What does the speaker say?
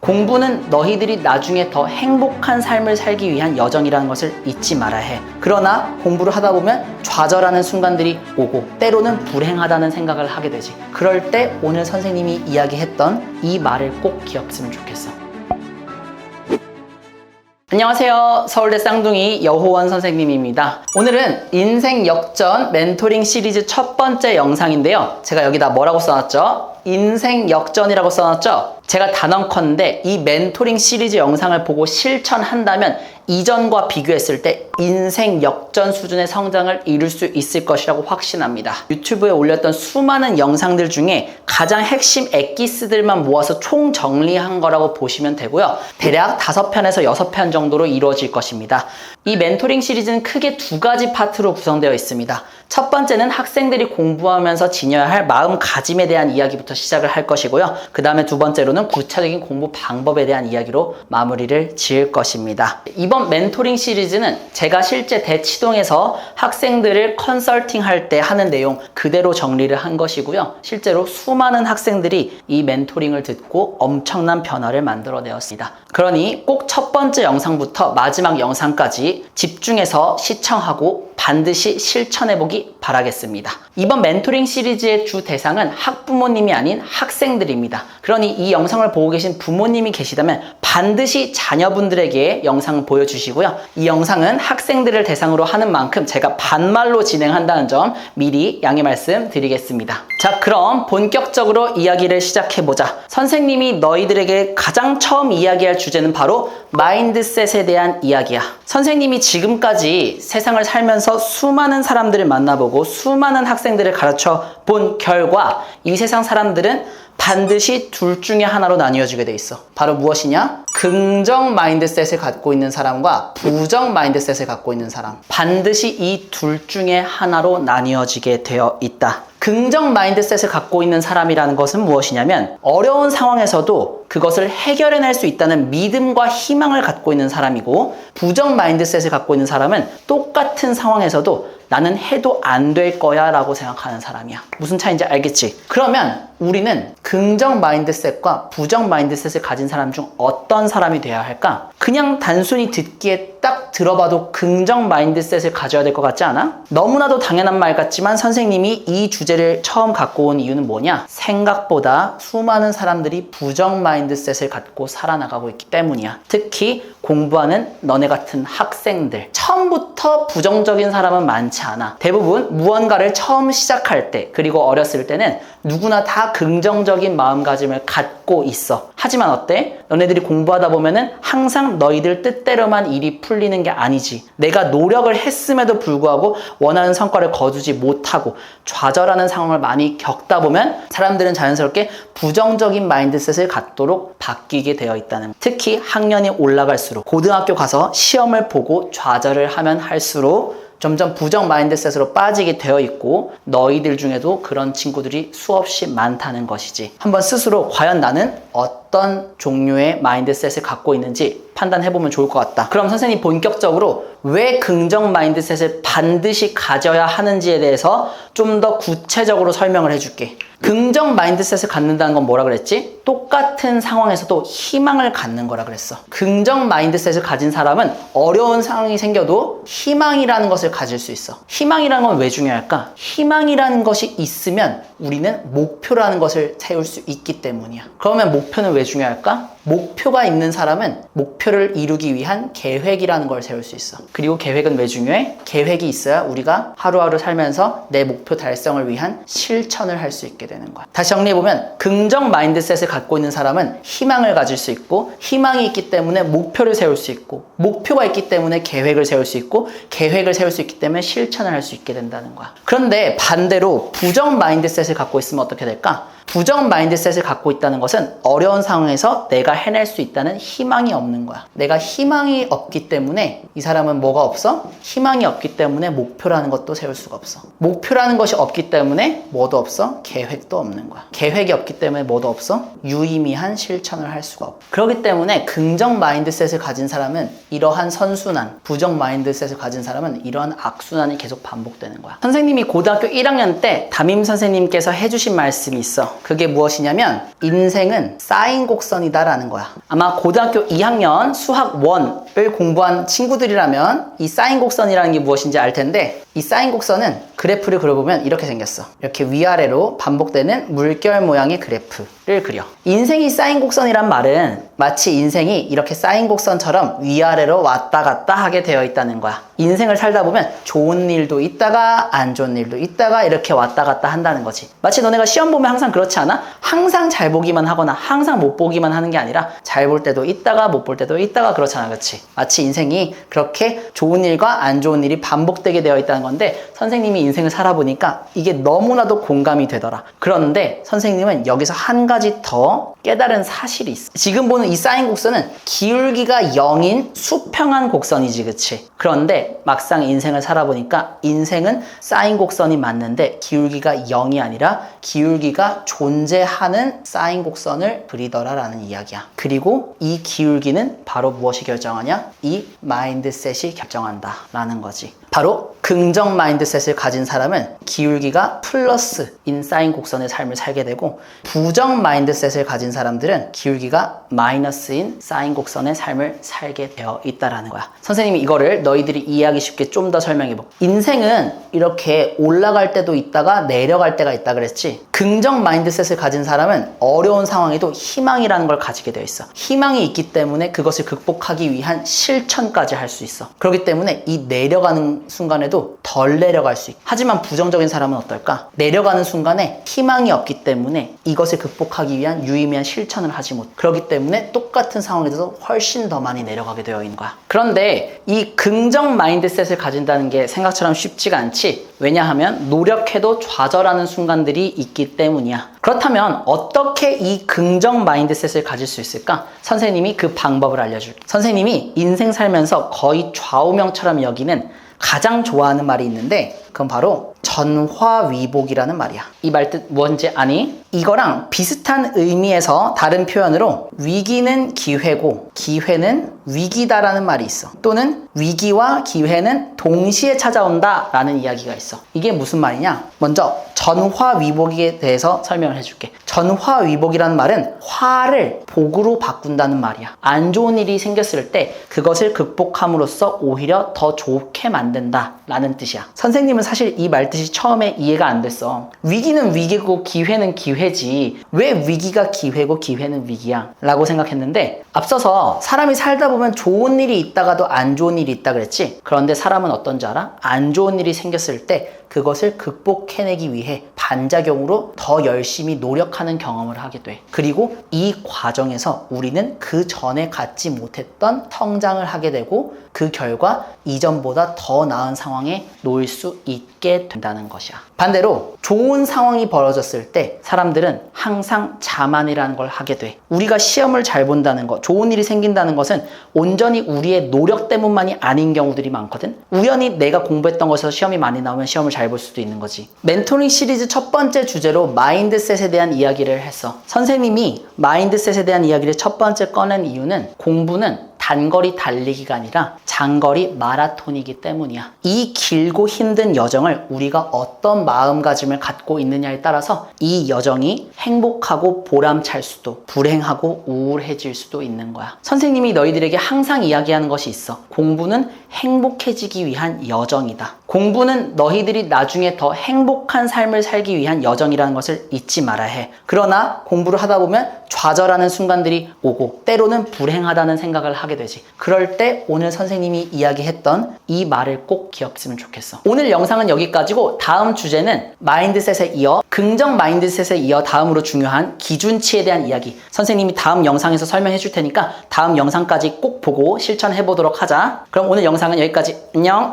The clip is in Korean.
공부는 너희들이 나중에 더 행복한 삶을 살기 위한 여정이라는 것을 잊지 말아야 해. 그러나 공부를 하다 보면 좌절하는 순간들이 오고 때로는 불행하다는 생각을 하게 되지. 그럴 때 오늘 선생님이 이야기했던 이 말을 꼭 기억했으면 좋겠어. 안녕하세요. 서울대 쌍둥이 여호원 선생님입니다. 오늘은 인생 역전 멘토링 시리즈 첫 번째 영상인데요. 제가 여기다 뭐라고 써놨죠? 인생 역전이라고 써놨죠? 제가 단언컨대 이 멘토링 시리즈 영상을 보고 실천한다면 이전과 비교했을 때 인생 역전 수준의 성장을 이룰 수 있을 것이라고 확신합니다. 유튜브에 올렸던 수많은 영상들 중에 가장 핵심 엑기스들만 모아서 총 정리한 거라고 보시면 되고요. 대략 5편에서 6편 정도로 이루어질 것입니다. 이 멘토링 시리즈는 크게 두 가지 파트로 구성되어 있습니다. 첫 번째는 학생들이 공부하면서 지녀야 할 마음가짐에 대한 이야기부터 시작을 할 것이고요. 그 다음에 두 번째로는 구체적인 공부 방법에 대한 이야기로 마무리를 지을 것입니다. 이번 멘토링 시리즈는 제가 실제 대치동에서 학생들을 컨설팅 할 때 하는 내용 그대로 정리를 한 것이고요. 실제로 수많은 학생들이 이 멘토링을 듣고 엄청난 변화를 만들어내었습니다. 그러니 꼭 첫 번째 영상부터 마지막 영상까지 집중해서 시청하고 반드시 실천해보기 바라겠습니다. 이번 멘토링 시리즈의 주 대상은 학부모님이 아닌 학생들입니다. 그러니 이 영상을 보고 계신 부모님이 계시다면 반드시 자녀분들에게 영상을 보여주시고요. 이 영상은 학생들을 대상으로 하는 만큼 제가 반말로 진행한다는 점 미리 양해 말씀드리겠습니다. 자, 그럼 본격적으로 이야기를 시작해보자. 선생님이 너희들에게 가장 처음 이야기할 주제는 바로 마인드셋에 대한 이야기야. 선생님이 지금까지 세상을 살면서 수많은 사람들을 만나보고 수많은 학생들을 가르쳐 본 결과 이 세상 사람들은 반드시 둘 중에 하나로 나뉘어지게 돼 있어. 바로 무엇이냐? 긍정 마인드셋을 갖고 있는 사람과 부정 마인드셋을 갖고 있는 사람. 반드시 이 둘 중에 하나로 나뉘어지게 되어 있다. 긍정 마인드셋을 갖고 있는 사람이라는 것은 무엇이냐면 어려운 상황에서도 그것을 해결해낼 수 있다는 믿음과 희망을 갖고 있는 사람이고, 부정 마인드셋을 갖고 있는 사람은 똑같은 상황에서도 나는 해도 안 될 거야 라고 생각하는 사람이야. 무슨 차이인지 알겠지? 그러면 우리는 긍정 마인드셋과 부정 마인드셋을 가진 사람 중 어떤 사람이 되어야 할까? 그냥 단순히 듣기에 딱 들어봐도 긍정 마인드셋을 가져야 될 것 같지 않아? 너무나도 당연한 말 같지만 선생님이 이 주제를 처음 갖고 온 이유는 뭐냐? 생각보다 수많은 사람들이 부정 마인드셋을 갖고 살아나가고 있기 때문이야. 특히 공부하는 너네 같은 학생들. 처음부터 부정적인 사람은 많지 않아. 대부분 무언가를 처음 시작할 때, 그리고 어렸을 때는 누구나 다 긍정적인 마음가짐을 갖고 있어. 하지만 어때? 너네들이 공부하다 보면은 항상 너희들 뜻대로만 일이 풀리는 게 아니지. 내가 노력을 했음에도 불구하고 원하는 성과를 거두지 못하고 좌절하는 상황을 많이 겪다 보면 사람들은 자연스럽게 부정적인 마인드셋을 갖도록 바뀌게 되어 있다는. 특히 학년이 올라갈수록, 고등학교 가서 시험을 보고 좌절을 하면 할수록 점점 부정 마인드셋으로 빠지게 되어 있고, 너희들 중에도 그런 친구들이 수없이 많다는 것이지. 한번 스스로 과연 나는 어떤 종류의 마인드셋을 갖고 있는지 판단해보면 좋을 것 같다. 그럼 선생님 본격적으로 왜 긍정 마인드셋을 반드시 가져야 하는지에 대해서 좀 더 구체적으로 설명을 해줄게. 긍정 마인드셋을 갖는다는 건 뭐라 그랬지? 똑같은 상황에서도 희망을 갖는 거라 그랬어. 긍정 마인드셋을 가진 사람은 어려운 상황이 생겨도 희망이라는 것을 가질 수 있어. 희망이라는 건 왜 중요할까? 희망이라는 것이 있으면 우리는 목표라는 것을 세울 수 있기 때문이야. 그러면 목표는 왜 중요할까? 목표가 있는 사람은 목표를 이루기 위한 계획이라는 걸 세울 수 있어. 그리고 계획은 왜 중요해? 계획이 있어야 우리가 하루하루 살면서 내 목표 달성을 위한 실천을 할 수 있게 되는 거야. 다시 정리해보면 긍정 마인드셋을 갖고 있는 사람은 희망을 가질 수 있고, 희망이 있기 때문에 목표를 세울 수 있고, 목표가 있기 때문에 계획을 세울 수 있고, 계획을 세울 수 있기 때문에 실천을 할 수 있게 된다는 거야. 그런데 반대로 부정 마인드셋을 갖고 있으면 어떻게 될까? 부정 마인드셋을 갖고 있다는 것은 어려운 상황에서 내가 해낼 수 있다는 희망이 없는 거야. 내가 희망이 없기 때문에 이 사람은 뭐가 없어? 희망이 없기 때문에 목표라는 것도 세울 수가 없어. 목표라는 것이 없기 때문에 뭐도 없어? 계획도 없는 거야. 계획이 없기 때문에 뭐도 없어? 유의미한 실천을 할 수가 없어. 그렇기 때문에 긍정 마인드셋을 가진 사람은 이러한 선순환, 부정 마인드셋을 가진 사람은 이러한 악순환이 계속 반복되는 거야. 선생님이 고등학교 1학년 때 담임 선생님께서 해주신 말씀이 있어. 그게 무엇이냐면 인생은 사인 곡선이다 라는 거야. 아마 고등학교 2학년 수학 1을 공부한 친구들이라면 이 사인 곡선이라는 게 무엇인지 알 텐데, 이 사인 곡선은 그래프를 그려보면 이렇게 생겼어. 이렇게 위아래로 반복되는 물결 모양의 그래프를 그려. 인생이 사인 곡선이란 말은 마치 인생이 이렇게 사인 곡선처럼 위아래로 왔다 갔다 하게 되어 있다는 거야. 인생을 살다 보면 좋은 일도 있다가 안 좋은 일도 있다가 이렇게 왔다 갔다 한다는 거지. 마치 너네가 시험 보면 항상 그렇지 않아? 항상 잘 보기만 하거나 항상 못 보기만 하는 게 아니라 잘 볼 때도 있다가 못 볼 때도 있다가 그렇잖아. 그렇지? 마치 인생이 그렇게 좋은 일과 안 좋은 일이 반복되게 되어 있다는 건데, 선생님이 인생을 살아보니까 이게 너무나도 공감이 되더라. 그런데 선생님은 여기서 한 가지 더 깨달은 사실이 있어. 지금 보는 이 사인 곡선은 기울기가 0인 수평한 곡선이지, 그치? 그런데 막상 인생을 살아보니까 인생은 사인 곡선이 맞는데 기울기가 0이 아니라 기울기가 존재하는 사인 곡선을 그리더라라는 이야기야. 그리고 이 기울기는 바로 무엇이 결정하냐? 이 마인드셋이 결정한다 라는 거지. 바로 긍정 마인드셋을 가진 사람은 기울기가 플러스인 사인 곡선의 삶을 살게 되고, 부정 마인드셋을 가진 사람들은 기울기가 마이너스인 사인 곡선의 삶을 살게 되어 있다라는 거야. 선생님이 이거를 너희들이 이해하기 쉽게 좀 더 설명해 볼게. 인생은 이렇게 올라갈 때도 있다가 내려갈 때가 있다 그랬지. 긍정 마인드셋을 가진 사람은 어려운 상황에도 희망이라는 걸 가지게 되어 있어. 희망이 있기 때문에 그것을 극복하기 위한 실천까지 할 수 있어. 그렇기 때문에 이 내려가는 순간에도 덜 내려갈 수 있고, 하지만 부정적인 사람은 어떨까? 내려가는 순간에 희망이 없기 때문에 이것을 극복하기 위한 유의미한 실천을 하지 못. 그렇기 때문에 똑같은 상황에서도 훨씬 더 많이 내려가게 되어 있는 거야. 그런데 이 긍정 마인드셋을 가진다는 게 생각처럼 쉽지가 않지. 왜냐하면 노력해도 좌절하는 순간들이 있기 때문이야. 그렇다면 어떻게 이 긍정 마인드셋을 가질 수 있을까? 선생님이 그 방법을 알려줄게. 선생님이 인생 살면서 거의 좌우명처럼 여기는 가장 좋아하는 말이 있는데, 그건 바로 전화위복이라는 말이야. 이 말 뜻 뭔지 아니? 이거랑 비슷한 의미에서 다른 표현으로 위기는 기회고 기회는 위기다라는 말이 있어. 또는 위기와 기회는 동시에 찾아온다 라는 이야기가 있어. 이게 무슨 말이냐? 먼저 전화위복에 대해서 설명을 해줄게. 전화위복이라는 말은 화를 복으로 바꾼다는 말이야. 안 좋은 일이 생겼을 때 그것을 극복함으로써 오히려 더 좋게 만든다 라는 뜻이야. 선생님은 사실 이 말뜻이 처음에 이해가 안 됐어. 위기는 위기고 기회는 기회지 왜 위기가 기회고 기회는 위기야? 라고 생각했는데, 앞서서 사람이 살다 보면 좋은 일이 있다가도 안 좋은 일이 있다 그랬지? 그런데 사람은 어떤지 알아? 안 좋은 일이 생겼을 때 그것을 극복해내기 위해 반작용으로 더 열심히 노력하는 경험을 하게 돼. 그리고 이 과정에서 우리는 그 전에 갖지 못했던 성장을 하게 되고, 그 결과 이전보다 더 나은 상황에 놓일 수 있게 된다는 것이야. 반대로 좋은 상황이 벌어졌을 때 사람들은 항상 자만이라는 걸 하게 돼. 우리가 시험을 잘 본다는 것, 좋은 일이 생긴다는 것은 온전히 우리의 노력 때문만이 아닌 경우들이 많거든. 우연히 내가 공부했던 것에서 시험이 많이 나오면 시험을 잘 볼 수도 있는 거지. 멘토링 시리즈 첫 번째 주제로 마인드셋에 대한 이야기를 했어. 선생님이 마인드셋에 대한 이야기를 첫 번째 꺼낸 이유는 공부는 단거리 달리기가 아니라 장거리 마라톤이기 때문이야. 이 길고 힘든 여정을 우리가 어떤 마음가짐을 갖고 있느냐에 따라서 이 여정이 행복하고 보람찰 수도, 불행하고 우울해질 수도 있는 거야. 선생님이 너희들에게 항상 이야기하는 것이 있어. 공부는 행복해지기 위한 여정이다. 공부는 너희들이 나중에 더 행복한 삶을 살기 위한 여정이라는 것을 잊지 말아야 해. 그러나 공부를 하다 보면 좌절하는 순간들이 오고 때로는 불행하다는 생각을 하게 되지. 그럴 때 오늘 선생님이 이야기했던 이 말을 꼭 기억했으면 좋겠어. 오늘 영상은 여기까지고, 다음 주제는 마인드셋에 이어, 긍정 마인드셋에 이어 다음으로 중요한 기준치에 대한 이야기, 선생님이 다음 영상에서 설명해 줄 테니까 다음 영상까지 꼭 보고 실천해 보도록 하자. 그럼 오늘 영상은 여기까지. 안녕.